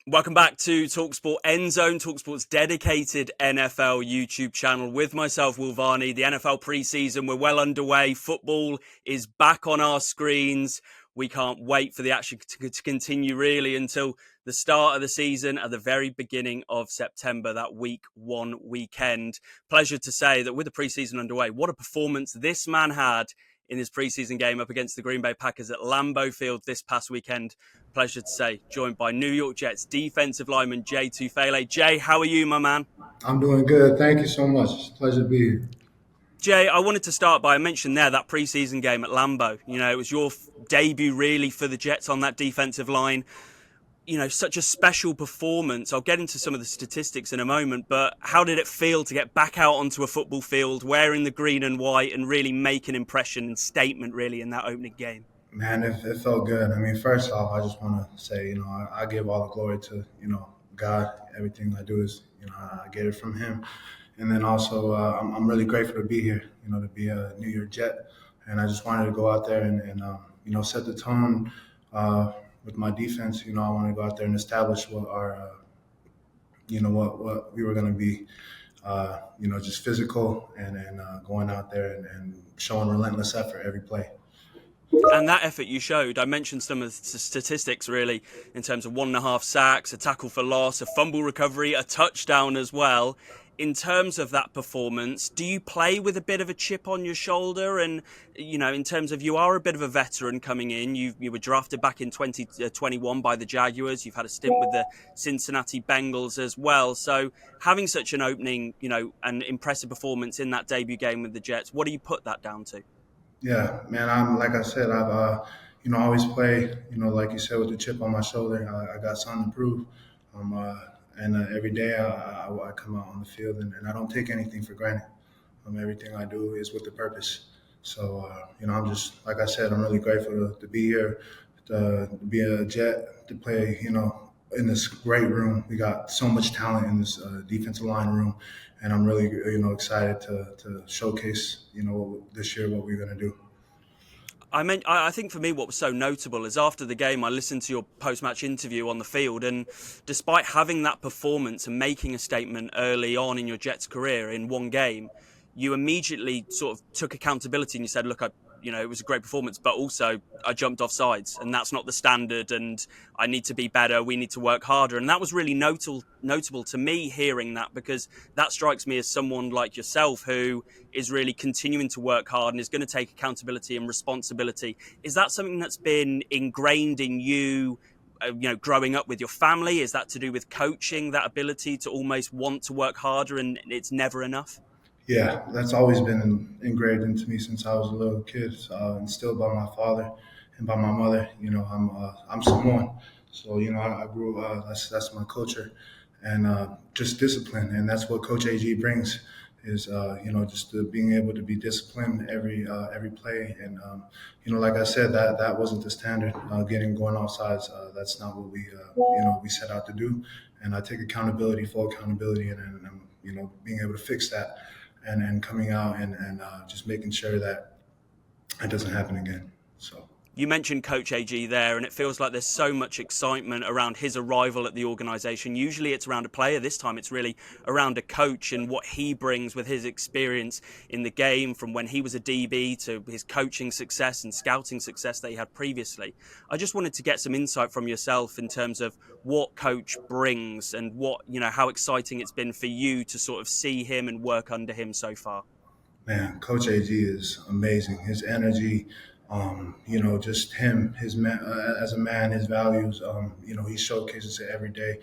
Welcome back to talkSPORT End Zone, talkSPORT's dedicated NFL YouTube channel with myself, Will Varney. The NFL preseason, we're well underway. Football is back on our screens. We can't wait for the action to continue really until the start of the season at the very beginning of September, that week one weekend. Pleasure to say that with the preseason underway, what a performance this man had in his preseason game up against the Green Bay Packers at Lambeau Field this past weekend. Pleasure to say, joined by New York Jets defensive lineman Jay Tufele. Jay, how are you, my man? I'm doing good. Thank you so much. It's a pleasure to be here. Jay, I wanted to start by, I mentioned there that preseason game at Lambeau. You know, it was your debut really for the Jets on that defensive line. You know, such a special performance. I'll get into some of the statistics in a moment, but how did it feel to get back out onto a football field wearing the green and white and really make an impression and statement really in that opening game? Man, it felt good. I mean, first off, I just want to say, I give all the glory to, God. Everything I do is, I get it from Him. And then also, I'm really grateful to be here, to be a New York Jet. And I just wanted to go out there and set the tone with my defense. I want to go out there and establish what what we were going to be. Just physical and going out there and showing relentless effort every play. And that effort you showed, I mentioned some of the statistics really in terms of 1.5 sacks, a tackle for loss, a fumble recovery, a touchdown as well. In terms of that performance, do you play with a bit of a chip on your shoulder? And, in terms of you are a bit of a veteran coming in, you were drafted back in 2021 by the Jaguars. You've had a stint with the Cincinnati Bengals as well. So having such an opening, an impressive performance in that debut game with the Jets, what do you put that down to? Yeah, man. Like I said, I always play, like you said, with the chip on my shoulder. I got something to prove. And every day I come out on the field and I don't take anything for granted. Everything I do is with a purpose. So, I'm just, like I said, I'm really grateful to be here, to be a Jet, to play, in this great room. We got so much talent in this defensive line room, and I'm really, excited to showcase, this year what we're going to do. I think for me, what was so notable is after the game, I listened to your post-match interview on the field, and despite having that performance and making a statement early on in your Jets career in one game, you immediately sort of took accountability and you said, "Look, it was a great performance, but also I jumped off sides, and that's not the standard, and I need to be better. We need to work harder." And that was really notable to me hearing that, because that strikes me as someone like yourself who is really continuing to work hard and is going to take accountability and responsibility. Is that something that's been ingrained in you, growing up with your family? Is that to do with coaching, that ability to almost want to work harder and it's never enough? Yeah, that's always been engraved into me since I was a little kid, instilled by my father and by my mother. I'm someone, so I grew. That's my culture, and just discipline, and that's what Coach AG brings. Is just being able to be disciplined every play, and like I said, that wasn't the standard. Going off sides, that's not what we set out to do, and I take accountability, full accountability, and I'm being able to fix that and coming out and just making sure that it doesn't happen again. So. You mentioned Coach AG there, and it feels like there's so much excitement around his arrival at the organisation. Usually it's around a player. This time it's really around a coach and what he brings with his experience in the game, from when he was a DB to his coaching success and scouting success that he had previously. I just wanted to get some insight from yourself in terms of what Coach brings and how exciting it's been for you to sort of see him and work under him so far. Man, Coach AG is amazing. His energy, just him, his man, as a man, his values, he showcases it every day.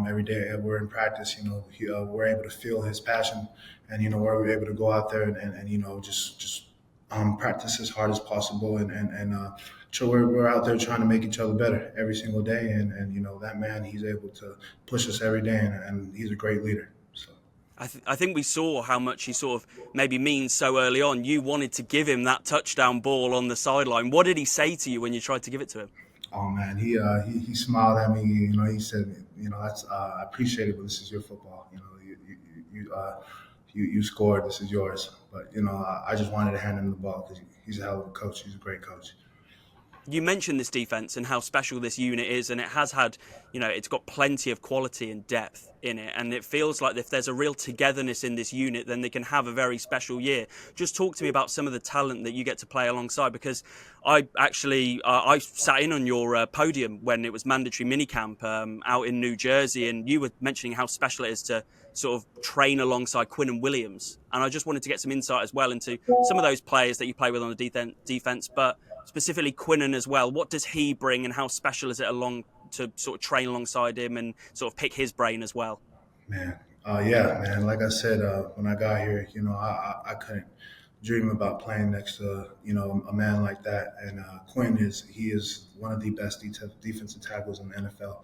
Every day we're in practice, we're able to feel his passion, and we're able to go out there and just practice as hard as possible, and so we're out there trying to make each other better every single day, and that man, he's able to push us every day, and he's a great leader. So. I think we saw how much he sort of maybe means so early on. You wanted to give him that touchdown ball on the sideline. What did he say to you when you tried to give it to him? Oh man, he smiled at me. He said, that's I appreciate it, but this is your football. You scored. This is yours. But I just wanted to hand him the ball because he's a hell of a coach. He's a great coach. You mentioned this defense and how special this unit is, and it has had, it's got plenty of quality and depth in it, and it feels like if there's a real togetherness in this unit, then they can have a very special year. Just talk to me about some of the talent that you get to play alongside, because I actually I sat in on your podium when it was mandatory minicamp out in New Jersey, and you were mentioning how special it is to sort of train alongside Quinn and Williams, and I just wanted to get some insight as well into some of those players that you play with on the defense, but specifically Quinnen as well. What does he bring, and how special is it along to sort of train alongside him and sort of pick his brain as well? Man, yeah, man. Like I said, when I got here, I couldn't dream about playing next to a man like that. And Quinn is one of the best defensive tackles in the NFL.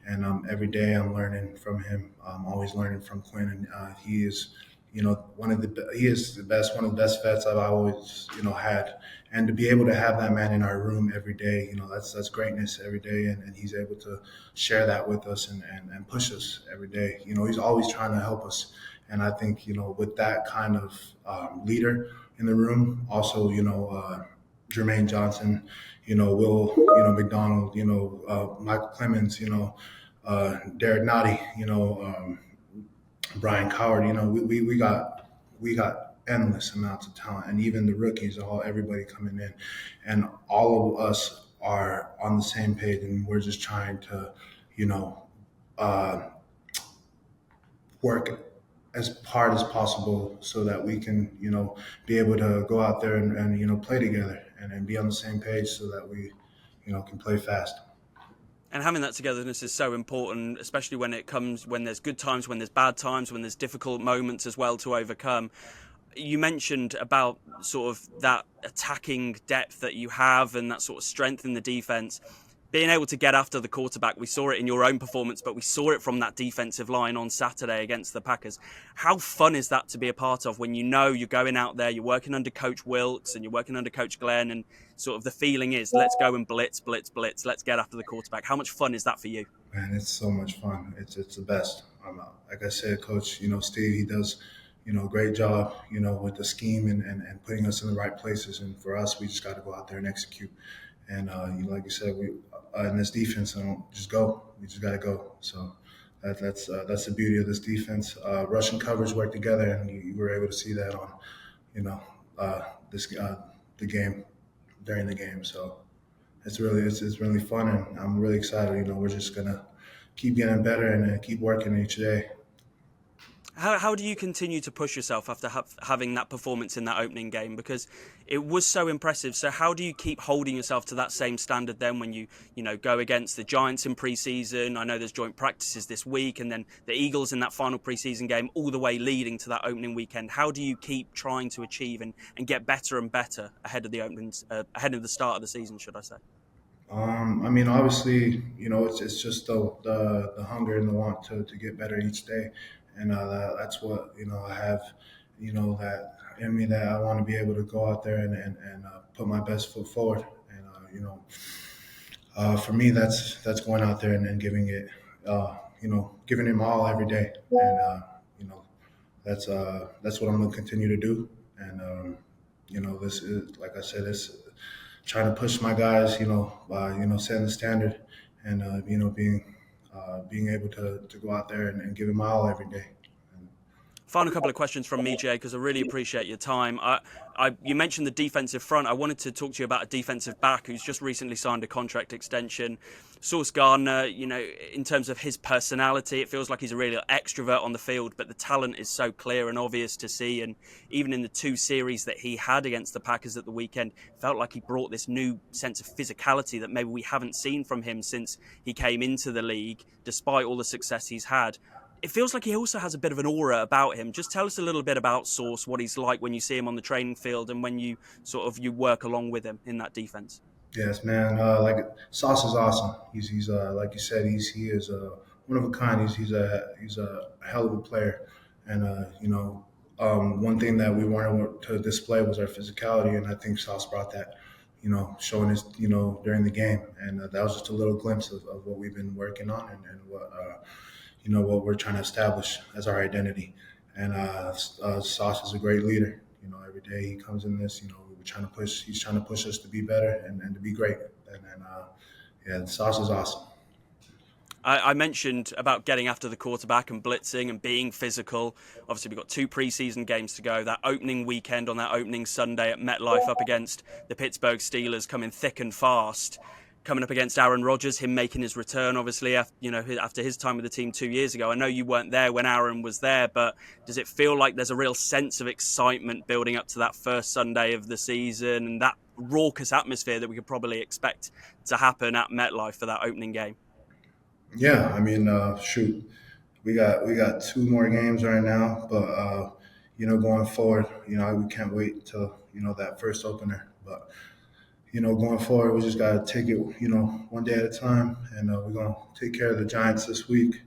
And every day I'm learning from him. I'm always learning from Quinn, and he is he is the best, one of the best vets I've always had. And to be able to have that man in our room every day, that's greatness every day, and he's able to share that with us and push us every day. He's always trying to help us, and I think with that kind of leader in the room, also Jermaine Johnson, Will, McDonald, Michael Clemens, Derek Nottie, Brian Coward. We got endless amounts of talent, and even the rookies, everybody coming in, and all of us are on the same page, and we're just trying to, uh, work as hard as possible so that we can, be able to go out there and play together and be on the same page so that we, can play fast. And having that togetherness is so important, especially when there's good times, when there's bad times, when there's difficult moments as well to overcome. You mentioned about sort of that attacking depth that you have and that sort of strength in the defense. Being able to get after the quarterback, we saw it in your own performance, but we saw it from that defensive line on Saturday against the Packers. How fun is that to be a part of when you're going out there, you're working under Coach Wilkes and you're working under Coach Glenn, and sort of the feeling is, let's go and blitz, blitz, blitz, let's get after the quarterback. How much fun is that for you? Man, it's so much fun. It's the best. Like I said, Coach, Steve, he does, a great job, with the scheme and putting us in the right places. And for us, we just got to go out there and execute. And like you said, we in this defense, don't just go. We just got to go. So that's the beauty of this defense. Rush and coverage work together, and you were able to see that on, this the game during the game. So it's really fun, and I'm really excited. We're just gonna keep getting better and keep working each day. How do you continue to push yourself after having that performance in that opening game? Because it was so impressive. So how do you keep holding yourself to that same standard then when you go against the Giants in preseason? I know there's joint practices this week, and then the Eagles in that final preseason game, all the way leading to that opening weekend. How do you keep trying to achieve and get better and better ahead of the start of the season, should I say? Obviously, it's just the hunger and the want to get better each day, and that's what I have, that in me, that I want to be able to go out there and put my best foot forward, and for me, that's going out there and giving it, giving him all every day, and that's what I'm going to continue to do, and this is, like I said, this trying to push my guys, setting the standard, and being able to go out there and give it my all every day. Final couple of questions from me, Jay, because I really appreciate your time. You mentioned the defensive front. I wanted to talk to you about a defensive back who's just recently signed a contract extension. Sauce Gardner, in terms of his personality, it feels like he's a real extrovert on the field, but the talent is so clear and obvious to see. And even in the two series that he had against the Packers at the weekend, felt like he brought this new sense of physicality that maybe we haven't seen from him since he came into the league, despite all the success he's had. It feels like he also has a bit of an aura about him. Just tell us a little bit about Sauce, what he's like when you see him on the training field and when you work along with him in that defense. Yes, man. Like Sauce is awesome. He's like you said, he is one of a kind. He's a hell of a player, and one thing that we wanted to display was our physicality, and I think Sauce brought that. Showing us, during the game, and that was just a little glimpse of what we've been working on and what. What we're trying to establish as our identity. And Sauce is a great leader. Every day he comes in this, he's trying to push us to be better and to be great. And then, yeah, the Sauce is awesome. I mentioned about getting after the quarterback and blitzing and being physical. Obviously, we've got 2 preseason games to go. That opening weekend on that opening Sunday at MetLife up against the Pittsburgh Steelers coming thick and fast. Coming up against Aaron Rodgers, him making his return, obviously, after his time with the team 2 years ago. I know you weren't there when Aaron was there, but does it feel like there's a real sense of excitement building up to that first Sunday of the season and that raucous atmosphere that we could probably expect to happen at MetLife for that opening game? Yeah, I mean, shoot, we got 2 more games right now, but going forward, we can't wait till that first opener. But going forward, we just gotta take it, one day at a time, and we're gonna take care of the Giants this week,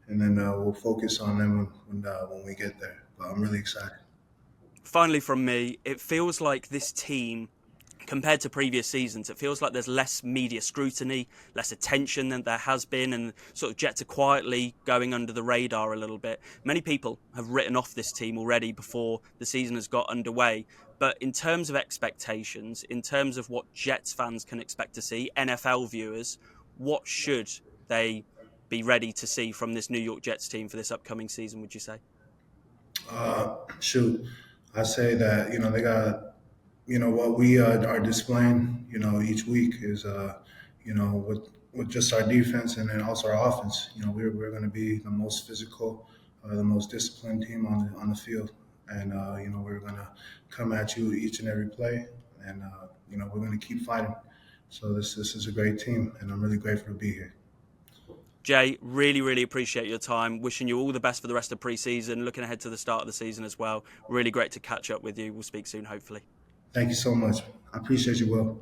and then we'll focus on them when we get there. But I'm really excited. Finally, from me, it feels like this team, compared to previous seasons, it feels like there's less media scrutiny, less attention than there has been, and sort of Jets are quietly going under the radar a little bit. Many people have written off this team already before the season has got underway. But in terms of expectations, in terms of what Jets fans can expect to see, NFL viewers, what should they be ready to see from this New York Jets team for this upcoming season, would you say? Shoot, I say that they got what we are displaying each week is with just our defense and then also our offense. We're going to be the most physical, the most disciplined team on the field, and we're going to come at you each and every play, and we're going to keep fighting. So this is a great team, and I'm really grateful to be here. Jay, really, really appreciate your time. Wishing you all the best for the rest of pre-season. Looking ahead to the start of the season as well. Really great to catch up with you. We'll speak soon, hopefully. Thank you so much. I appreciate you, Will.